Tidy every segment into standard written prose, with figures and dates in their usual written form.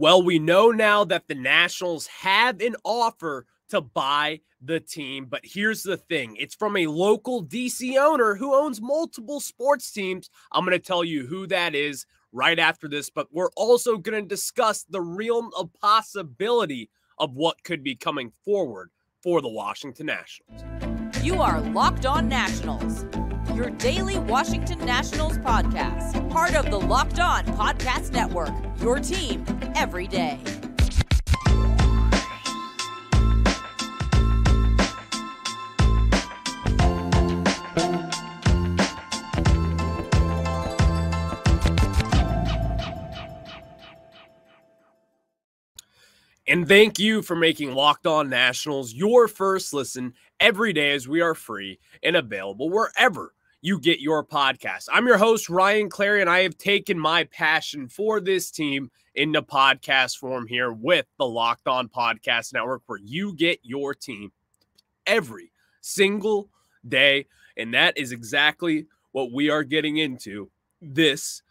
Well, we know now that the Nationals have an offer to buy the team, but here's the thing. It's from a local DC owner who owns multiple sports teams. I'm going to tell you who that is right after this, but we're also going to discuss the realm of possibility of what could be coming forward for the Washington Nationals. You are Locked On Nationals, your daily Washington Nationals podcast, part of the Locked On Podcast Network, your team every day. And thank you for making Locked On Nationals your first listen every day, as we are free and available wherever you get your podcast. I'm your host, Ryan Clary, and I have taken my passion for this team into podcast form here with the Locked On Podcast Network, where you get your team every single day. And that is exactly what we are getting into this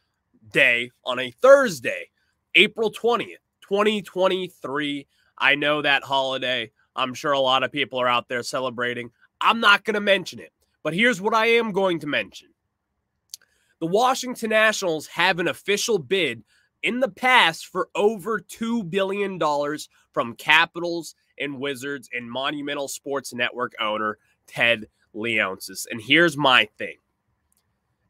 day on a Thursday, April 20th. 2023. I know that holiday. I'm sure a lot of people are out there celebrating. I'm not going to mention it, but here's what I am going to mention. The Washington Nationals have an official bid in the past for over $2 billion from Capitals and Wizards and Monumental Sports Network owner Ted Leonsis. And here's my thing.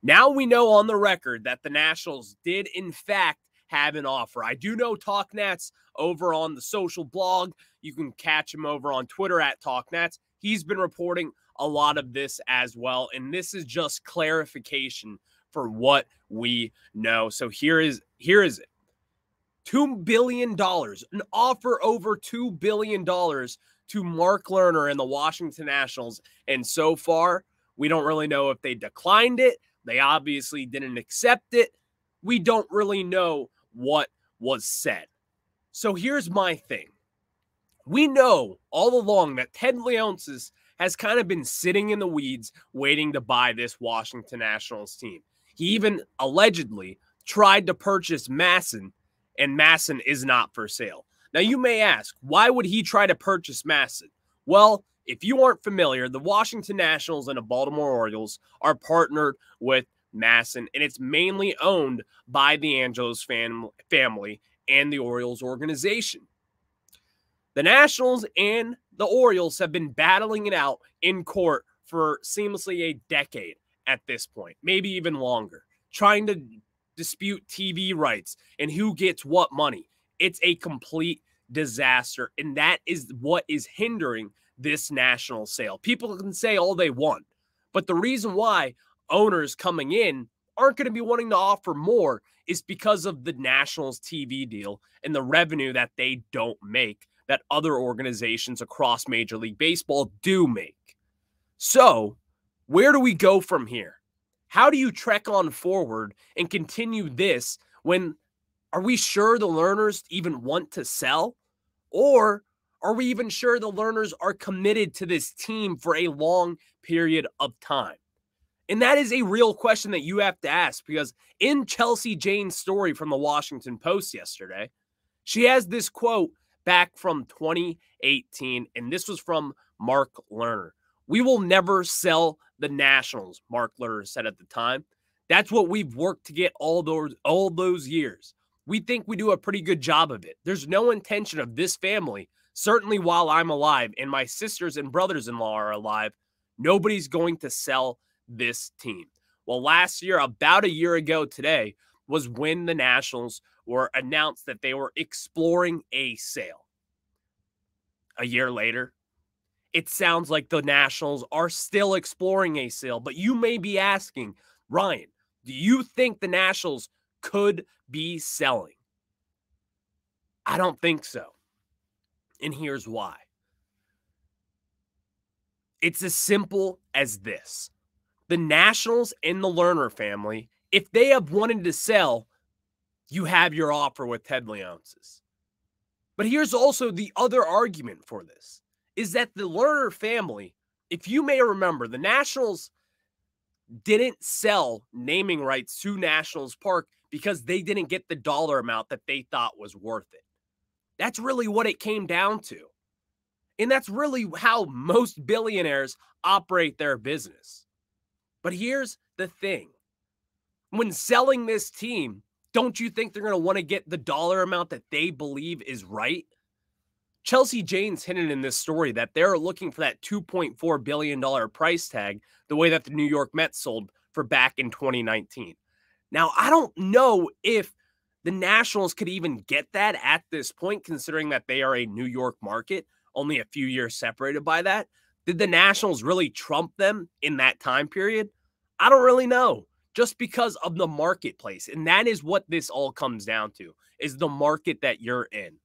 Now we know on the record that the Nationals did, in fact, have an offer. I do know TalkNats over on the social blog. You can catch him over on Twitter at TalkNats. He's been reporting a lot of this as well, and this is just clarification for what we know. So here is it. $2 billion, an offer over $2 billion to Mark Lerner and the Washington Nationals. And so far, we don't really know if they declined it. They obviously didn't accept it. We don't really know what was said. So here's my thing. We know all along that Ted Leonsis has kind of been sitting in the weeds waiting to buy this Washington Nationals team. He even allegedly tried to purchase Masson, and Masson is not for sale. Now you may ask, why would he try to purchase Masson? Well, if you aren't familiar, the Washington Nationals and the Baltimore Orioles are partnered with Masson, and it's mainly owned by the Angelos family and the Orioles organization. The Nationals and the Orioles have been battling it out in court for seamlessly a decade at this point, maybe even longer, trying to dispute TV rights and who gets what money. It's a complete disaster, and that is what is hindering this national sale. People can say all they want, but the reason why owners coming in aren't going to be wanting to offer more is because of the Nationals TV deal and the revenue that they don't make that other organizations across Major League Baseball do make. So where do we go from here? How do you trek on forward and continue this when are we sure the Lerners even want to sell? Or are we even sure the Lerners are committed to this team for a long period of time? And that is a real question that you have to ask, because in Chelsea Jane's story from the Washington Post yesterday, she has this quote back from 2018, and this was from Mark Lerner. "We will never sell the Nationals," Mark Lerner said at the time. "That's what we've worked to get all those years. We think we do a pretty good job of it. There's no intention of this family, certainly while I'm alive and my sisters and brothers-in-law are alive, nobody's going to sell this team." Well, last year, about a year ago today, was when the Nationals were announced that they were exploring a sale. A year later, it sounds like the Nationals are still exploring a sale, but you may be asking, Ryan, do you think the Nationals could be selling? I don't think so. And here's why. It's as simple as this. The Nationals and the Lerner family, if they have wanted to sell, you have your offer with Ted Leonsis. But here's also the other argument for this, is that the Lerner family, if you may remember, the Nationals didn't sell naming rights to Nationals Park because they didn't get the dollar amount that they thought was worth it. That's really what it came down to. And that's really how most billionaires operate their business. But here's the thing. When selling this team, don't you think they're going to want to get the dollar amount that they believe is right? Chelsea Janes hinted in this story that they're looking for that $2.4 billion price tag, the way that the New York Mets sold for back in 2019. Now, I don't know if the Nationals could even get that at this point, considering that they are a New York market, only a few years separated by that. Did the Nationals really trump them in that time period? I don't really know, just because of the marketplace. And that is what this all comes down to, is the market that you're in.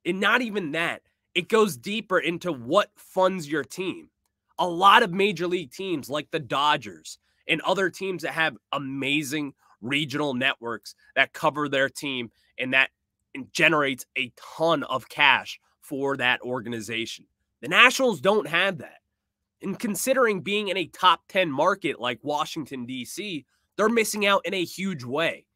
And not even that, it goes deeper into what funds your team. A lot of major league teams like the Dodgers and other teams that have amazing regional networks that cover their team, and that generates a ton of cash for that organization. The Nationals don't have that. And considering being in a top 10 market like Washington, D.C., they're missing out in a huge way.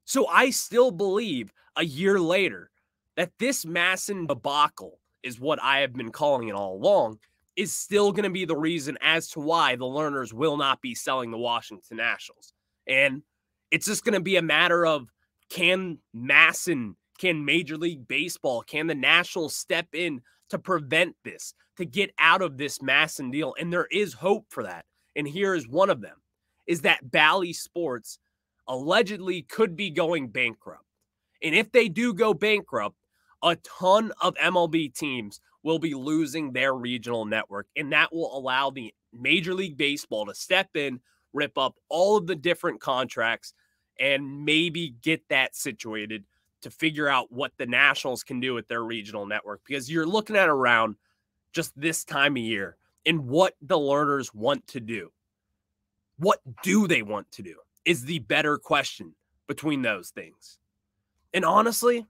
So I still believe a year later that this Masson debacle, is what I have been calling it all along, is still going to be the reason as to why the Lerners will not be selling the Washington Nationals. And it's just going to be a matter of, can Major League Baseball, can the Nationals step in to prevent this, to get out of this Masson deal? And there is hope for that. And here is one of them, is that Bally Sports allegedly could be going bankrupt. And if they do go bankrupt, a ton of MLB teams will be losing their regional network, and that will allow the Major League Baseball to step in, rip up all of the different contracts, and maybe get that situated to figure out what the Nationals can do with their regional network. Because you're looking at around just this time of year and what the Lerners want to do. What do they want to do is the better question between those things. And honestly,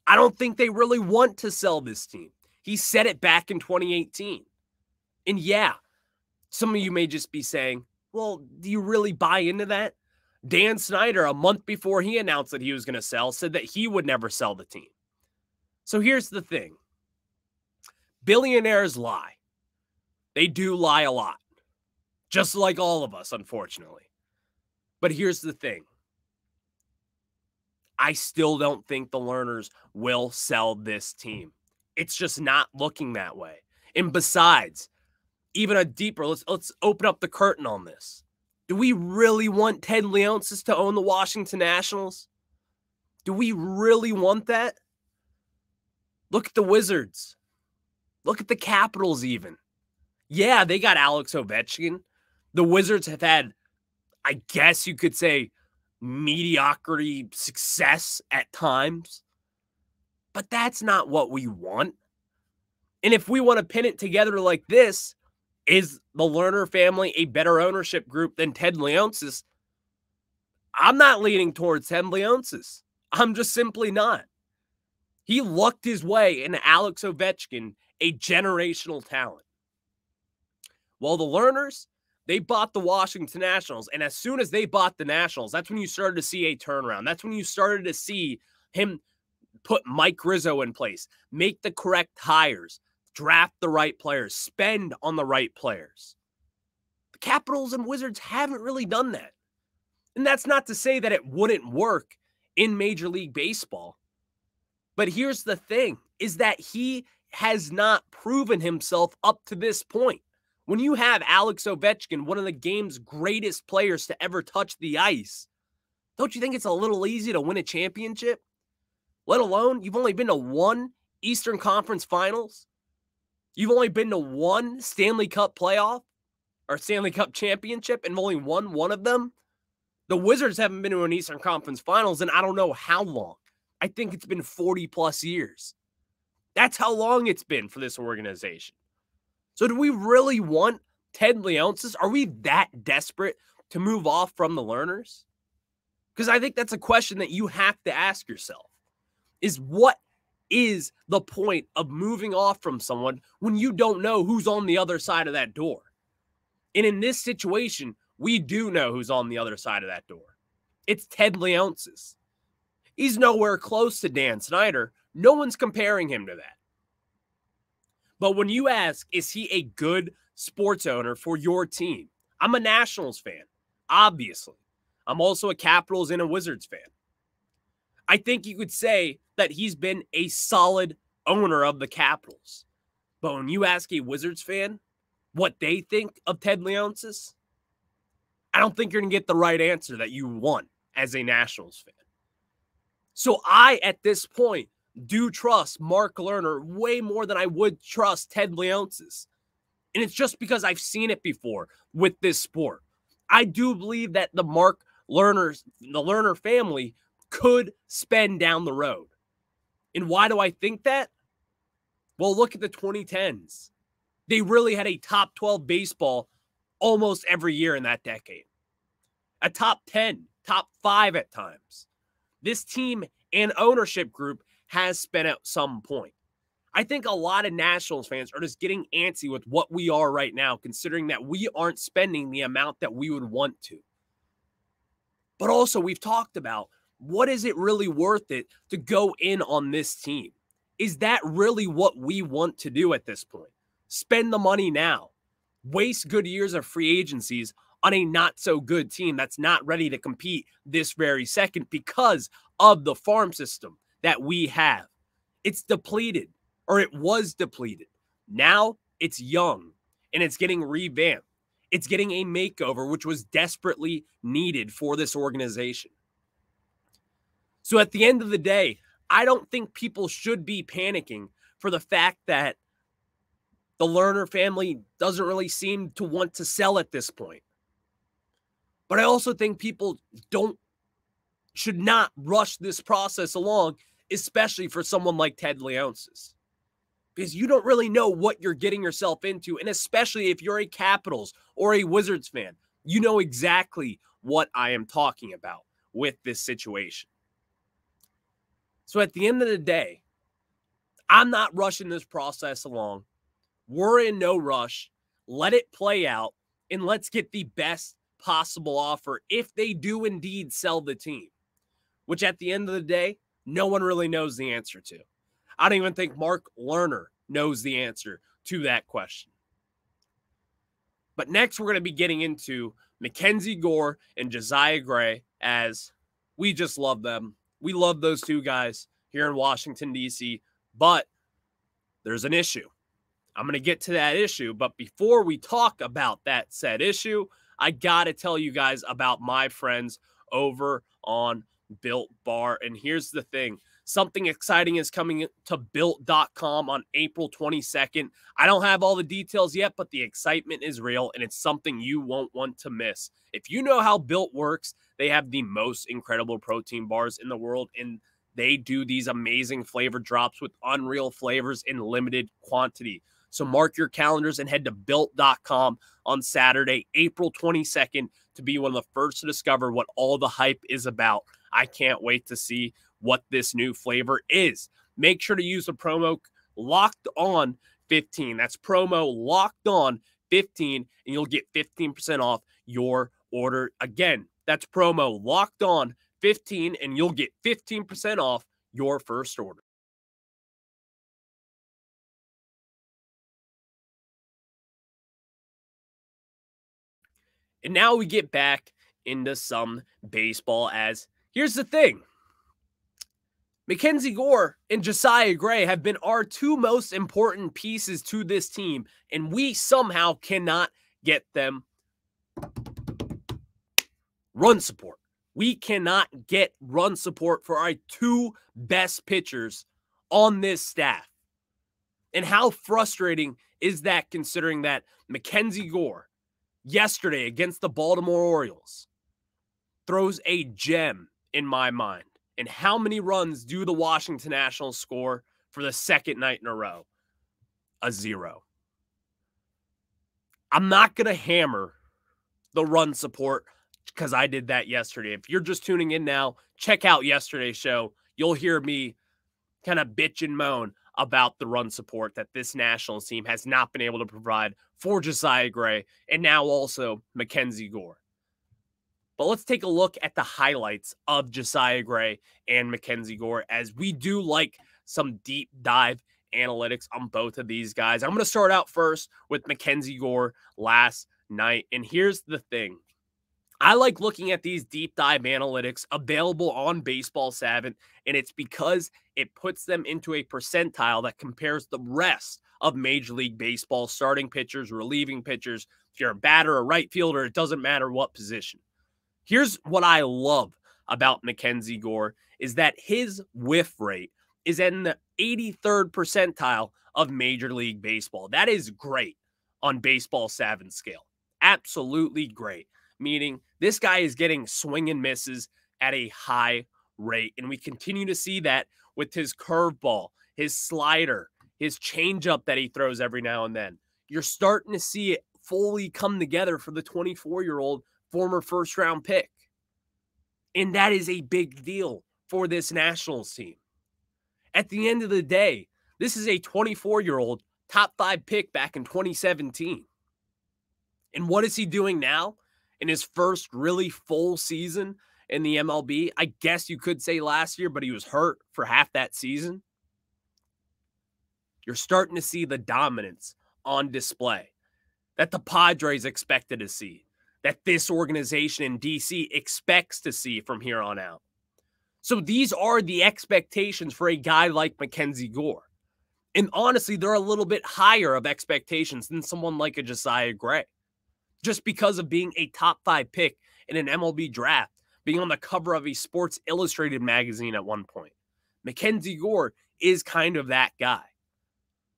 I don't think they really want to sell this team. He said it back in 2018. And yeah, some of you may just be saying, well, do you really buy into that? Dan Snyder, a month before he announced that he was going to sell, said that he would never sell the team. So here's the thing. Billionaires lie. They do lie a lot. Just like all of us, unfortunately. But here's the thing. I still don't think the Lerners will sell this team. It's just not looking that way. And besides, even a deeper, let's open up the curtain on this. Do we really want Ted Leonsis to own the Washington Nationals? Do we really want that? Look at the Wizards. Look at the Capitals even. Yeah, they got Alex Ovechkin. The Wizards have had, I guess you could say, mediocrity success at times. But that's not what we want. And if we want to pin it together like this, is the Lerner family a better ownership group than Ted Leonsis? I'm not leaning towards Ted Leonsis. I'm just simply not. He lucked his way into Alex Ovechkin, a generational talent. Well, the Lerners, they bought the Washington Nationals, and as soon as they bought the Nationals, that's when you started to see a turnaround. That's when you started to see him put Mike Rizzo in place, make the correct hires, draft the right players, spend on the right players. The Capitals and Wizards haven't really done that. And that's not to say that it wouldn't work in Major League Baseball. But here's the thing, is that he has not proven himself up to this point. When you have Alex Ovechkin, one of the game's greatest players to ever touch the ice, don't you think it's a little easy to win a championship? Let alone, you've only been to one Eastern Conference Finals. You've only been to one Stanley Cup playoff or Stanley Cup championship and only won one of them. The Wizards haven't been to an Eastern Conference Finals in I don't know how long. I think it's been 40 plus years. That's how long it's been for this organization. So do we really want Ted Leonsis? Are we that desperate to move off from the Lerners? Because I think that's a question that you have to ask yourself. Is what is the point of moving off from someone when you don't know who's on the other side of that door? And in this situation, we do know who's on the other side of that door. It's Ted Leonsis. He's nowhere close to Dan Snyder. No one's comparing him to that. But when you ask, is he a good sports owner for your team? I'm a Nationals fan, obviously. I'm also a Capitals and a Wizards fan. I think you could say that he's been a solid owner of the Capitals. But when you ask a Wizards fan what they think of Ted Leonsis, I don't think you're going to get the right answer that you want as a Nationals fan. So I, at this point, do trust Mark Lerner way more than I would trust Ted Leonsis. And it's just because I've seen it before with this sport. I do believe that the Lerner family could spend down the road. And why do I think that? Well, look at the 2010s. They really had a top 12 baseball almost every year in that decade. A top 10, top 5 at times. This team and ownership group has spent at some point. I think a lot of Nationals fans are just getting antsy with what we are right now, considering that we aren't spending the amount that we would want to. But also, we've talked about, what is it really worth it to go in on this team? Is that really what we want to do at this point? Spend the money now. Waste good years of free agencies on a not-so-good team that's not ready to compete this very second because of the farm system that we have. It's depleted, or it was depleted. Now it's young, and it's getting revamped. It's getting a makeover, which was desperately needed for this organization. So at the end of the day, I don't think people should be panicking for the fact that the Lerner family doesn't really seem to want to sell at this point. But I also think people should not rush this process along, especially for someone like Ted Leonsis. Because you don't really know what you're getting yourself into, and especially if you're a Capitals or a Wizards fan, you know exactly what I am talking about with this situation. So at the end of the day, I'm not rushing this process along. We're in no rush. Let it play out, and let's get the best possible offer if they do indeed sell the team, which at the end of the day, no one really knows the answer to. I don't even think Mark Lerner knows the answer to that question. But next, we're going to be getting into Mackenzie Gore and JOsiah Gray, as we just love them. We love those two guys here in Washington, D.C., but there's an issue. I'm going to get to that issue, but before we talk about that said issue, I got to tell you guys about my friends over on Built Bar. And here's the thing. Something exciting is coming to Built.com on April 22nd. I don't have all the details yet, but the excitement is real, and it's something you won't want to miss. If you know how Built works, they have the most incredible protein bars in the world, and they do these amazing flavor drops with unreal flavors in limited quantity. So mark your calendars and head to Built.com on Saturday, April 22nd, to be one of the first to discover what all the hype is about. I can't wait to see what this new flavor is. Make sure to use the promo LOCKEDON15. That's promo LOCKEDON15, and you'll get 15% off your order. Again, that's promo LOCKEDON15, and you'll get 15% off your first order. And now we get back into some baseball, as here's the thing. Mackenzie Gore and JOsiah Gray have been our two most important pieces to this team, and we somehow cannot get them run support. We cannot get run support for our two best pitchers on this staff. And how frustrating is that, considering that Mackenzie Gore yesterday against the Baltimore Orioles throws a gem in my mind. And how many runs do the Washington Nationals score for the second night in a row? 0. I'm not going to hammer the run support because I did that yesterday. If you're just tuning in now, check out yesterday's show. You'll hear me kind of bitch and moan about the run support that this Nationals team has not been able to provide for JOsiah Gray and now also Mackenzie Gore. But let's take a look at the highlights of JOsiah Gray and Mackenzie Gore, as we do like some deep dive analytics on both of these guys. I'm going to start out first with Mackenzie Gore last night. And here's the thing. I like looking at these deep dive analytics available on Baseball Savant, and it's because it puts them into a percentile that compares the rest of Major League Baseball starting pitchers, relieving pitchers. If you're a batter or right fielder, it doesn't matter what position. Here's what I love about Mackenzie Gore is that his whiff rate is in the 83rd percentile of Major League Baseball. That is great on Baseball Savant scale. Absolutely great. Meaning this guy is getting swing and misses at a high rate. And we continue to see that with his curveball, his slider, his changeup that he throws every now and then. You're starting to see it fully come together for the 24-year-old former first-round pick. And that is a big deal for this Nationals team. At the end of the day, this is a 24-year-old top 5 pick back in 2017. And what is he doing now in his first really full season in the MLB? I guess you could say last year, but he was hurt for half that season. You're starting to see the dominance on display that the Padres expected to see, that this organization in DC expects to see from here on out. So these are the expectations for a guy like Mackenzie Gore. And honestly, they're a little bit higher of expectations than someone like a JOsiah Gray, just because of being a top 5 pick in an MLB draft, being on the cover of a Sports Illustrated magazine at one point. Mackenzie Gore is kind of that guy.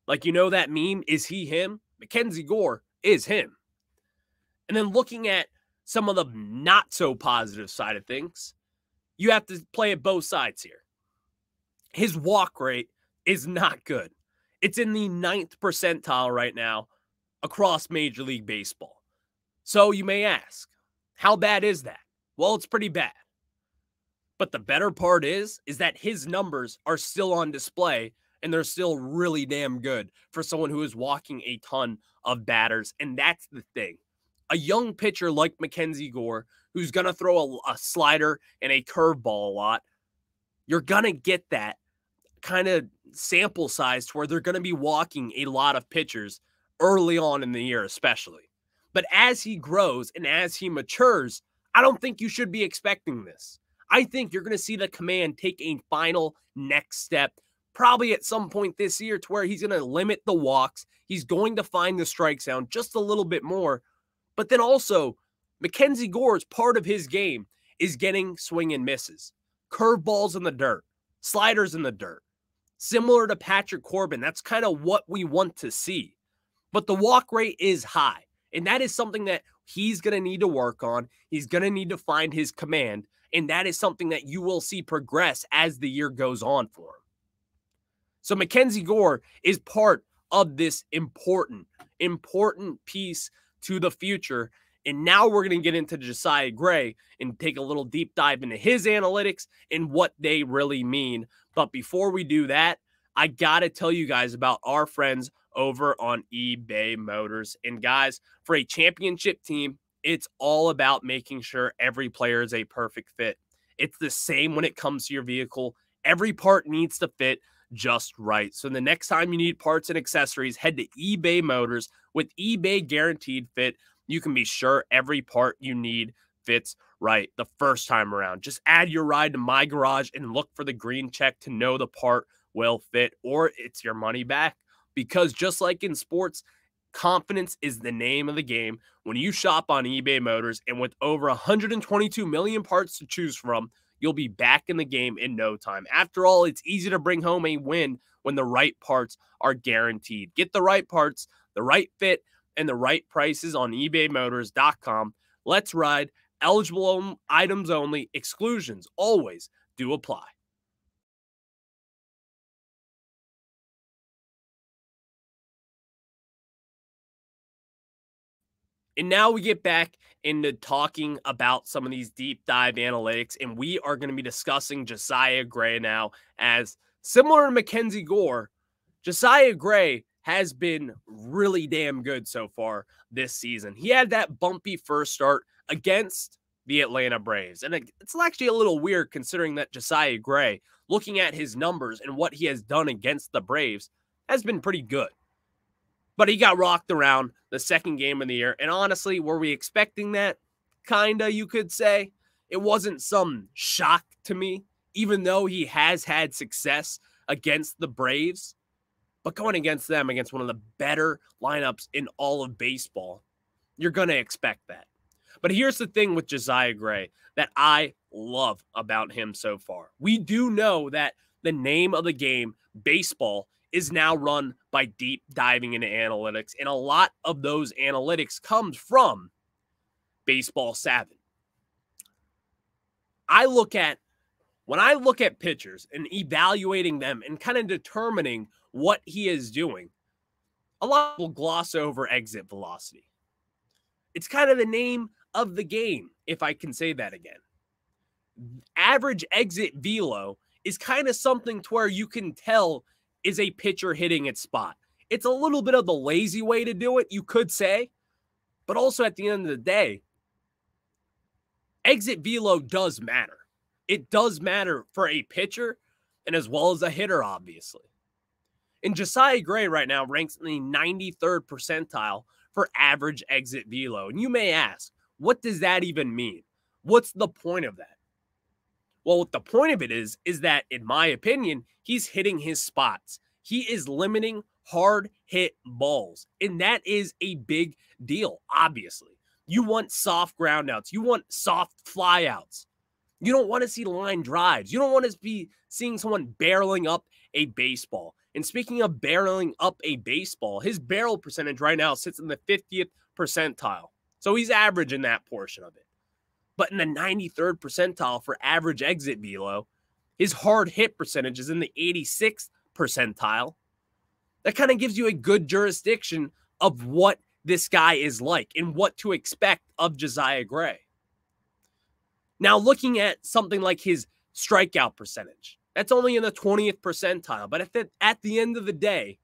Like, you know that meme, is he him? Mackenzie Gore is him. And then looking at some of the not so positive side of things, you have to play at both sides here. His walk rate is not good. It's in the 9th percentile right now across Major League Baseball. So you may ask, how bad is that? Well, it's pretty bad. But the better part is that his numbers are still on display, and they're still really damn good for someone who is walking a ton of batters. And that's the thing. A young pitcher like Mackenzie Gore, who's going to throw a slider and a curveball a lot, you're going to get that kind of sample size to where they're going to be walking a lot of pitchers early on in the year especially. But as he grows and as he matures, I don't think you should be expecting this. I think you're going to see the command take a final next step, probably at some point this year, to where he's going to limit the walks. He's going to find the strike zone just a little bit more. But then also, Mackenzie Gore's part of his game is getting swing and misses. Curveballs in the dirt, sliders in the dirt. Similar to Patrick Corbin, that's kind of what we want to see. But the walk rate is high, and that is something that he's going to need to work on. He's going to need to find his command, and that is something that you will see progress as the year goes on for him. So Mackenzie Gore is part of this important piece to the future. And now we're going to get into JOsiah Gray and take a little deep dive into his analytics and what they really mean. But before we do that, I got to tell you guys about our friends over on eBay Motors. And guys, for a championship team, it's all about making sure every player is a perfect fit. It's the same when it comes to your vehicle. Every part needs to fit just right. So the next time you need parts and accessories, head to eBay Motors. With eBay Guaranteed Fit, you can be sure every part you need fits right the first time around. Just add your ride to My Garage and look for the green check to know the part will fit, or it's your money back. Because just like in sports, confidence is the name of the game when you shop on eBay Motors. And with over 122 million parts to choose from, you'll be back in the game in no time. After all, it's easy to bring home a win when the right parts are guaranteed. Get the right parts, the right fit, and the right prices on ebaymotors.com. Let's ride. Eligible items only. Exclusions always do apply. And now we get back into talking about some of these deep dive analytics, and we are going to be discussing JOsiah Gray now. As similar to Mackenzie Gore, JOsiah Gray has been really damn good so far this season. He had that bumpy first start against the Atlanta Braves. And it's actually a little weird considering that JOsiah Gray, looking at his numbers and what he has done against the Braves, has been pretty good. But he got rocked around the second game of the year. And honestly, were we expecting that? Kinda, you could say. It wasn't some shock to me, even though he has had success against the Braves. But going against them, against one of the better lineups in all of baseball, you're going to expect that. But here's the thing with JOsiah Gray that I love about him so far. We do know that the name of the game, baseball, is now run by deep diving into analytics. And a lot of those analytics comes from Baseball Savant. When I look at pitchers and evaluating them and kind of determining what he is doing, a lot will gloss over exit velocity. It's kind of the name of the game, if I can say that again. Average exit velo is kind of something to where you can tell is a pitcher hitting its spot. It's a little bit of the lazy way to do it, you could say, but also at the end of the day, exit velo does matter. It does matter for a pitcher and as well as a hitter, obviously. And JOsiah Gray right now ranks in the 93rd percentile for average exit velo. And you may ask, what does that even mean? What's the point of that? Well, what the point of it is that, in my opinion, he's hitting his spots. He is limiting hard hit balls. And that is a big deal, obviously. You want soft groundouts. You want soft flyouts. You don't want to see line drives. You don't want to be seeing someone barreling up a baseball. And speaking of barreling up a baseball, his barrel percentage right now sits in the 50th percentile. So he's average in that portion of it. But in the 93rd percentile for average exit velo, his hard hit percentage is in the 86th percentile. That kind of gives you a good jurisdiction of what this guy is like and what to expect of JOsiah Gray. Now, looking at something like his strikeout percentage, that's only in the 20th percentile. But at the end of the day,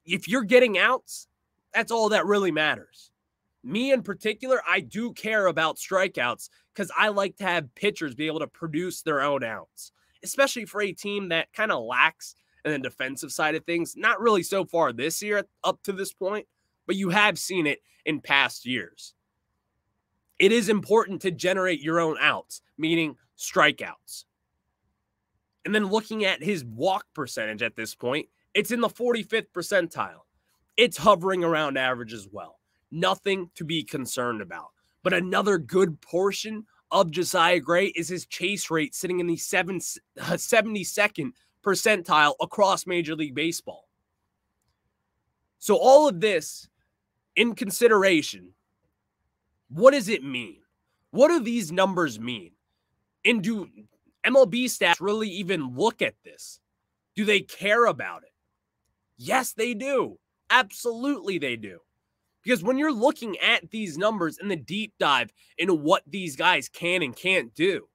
if you're getting outs, that's all that really matters. Me in particular, I do care about strikeouts because I like to have pitchers be able to produce their own outs, especially for a team that kind of lacks in the defensive side of things. Not really so far this year up to this point, but you have seen it in past years. It is important to generate your own outs, meaning strikeouts. And then looking at his walk percentage at this point, it's in the 45th percentile. It's hovering around average as well. Nothing to be concerned about. But another good portion of JOsiah Gray is his chase rate sitting in the 72nd percentile across Major League Baseball. So all of this in consideration, what does it mean? What do these numbers mean? And do MLB stats really even look at this? Do they care about it? Yes, they do. Absolutely, they do. Because when you're looking at these numbers and the deep dive into what these guys can and can't do,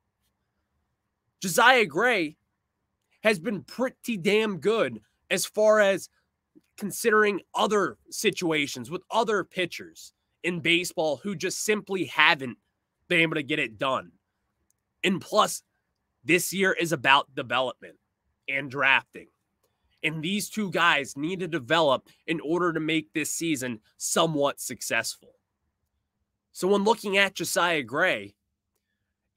JOsiah Gray has been pretty damn good as far as considering other situations with other pitchers in baseball who just simply haven't been able to get it done. And plus, this year is about development and drafting. And these two guys need to develop in order to make this season somewhat successful. So when looking at JOsiah Gray,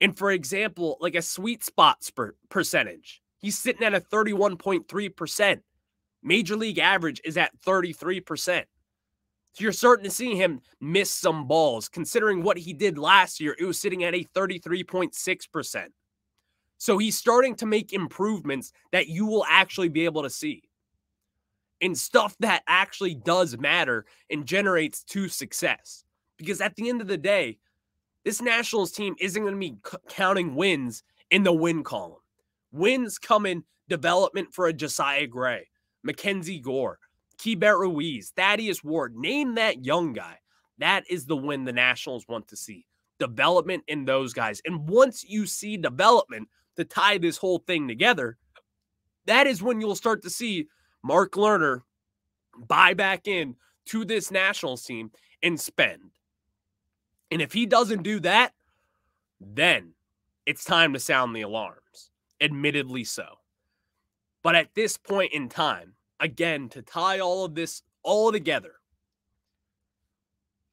and for example, like a sweet spot percentage, he's sitting at a 31.3%. Major league average is at 33%. So you're starting to see him miss some balls. Considering what he did last year, it was sitting at a 33.6%. So he's starting to make improvements that you will actually be able to see. And stuff that actually does matter and generates to success. Because at the end of the day, this Nationals team isn't going to be counting wins in the win column. Wins come in development for a JOsiah Gray, Mackenzie Gore, Keibert Ruiz, Thaddeus Ward. Name that young guy. That is the win the Nationals want to see. Development in those guys. And once you see development to tie this whole thing together, that is when you'll start to see Mark Lerner buy back in to this Nationals team and spend. And if he doesn't do that, then it's time to sound the alarms, admittedly so. But at this point in time, again, to tie all of this all together,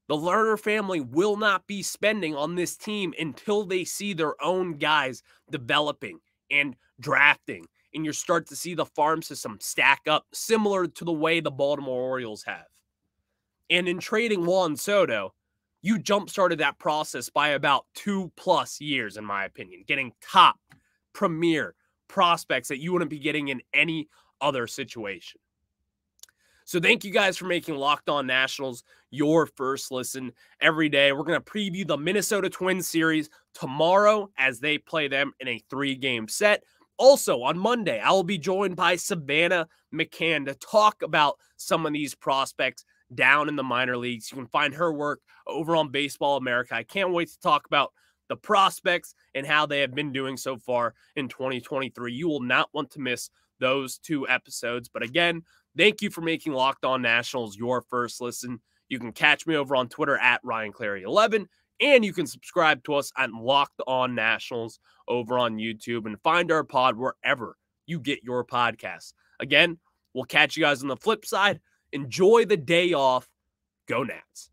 the Lerner family will not be spending on this team until they see their own guys developing and drafting. And you start to see the farm system stack up similar to the way the Baltimore Orioles have. And in trading Juan Soto, you jump-started that process by about 2+ years, in my opinion, getting top, premier prospects that you wouldn't be getting in any other situation. So thank you guys for making Locked On Nationals your first listen every day. We're going to preview the Minnesota Twins series tomorrow as they play them in a 3-game set. Also, on Monday, I will be joined by Savannah McCann to talk about some of these prospects down in the minor leagues. You can find her work over on Baseball America. I can't wait to talk about the prospects and how they have been doing so far in 2023. You will not want to miss those 2 episodes. But again, thank you for making Locked On Nationals your first listen. You can catch me over on Twitter at RyanClary11, and you can subscribe to us at Locked On Nationals over on YouTube and find our pod wherever you get your podcasts. Again, we'll catch you guys on the flip side. Enjoy the day off. Go Nats.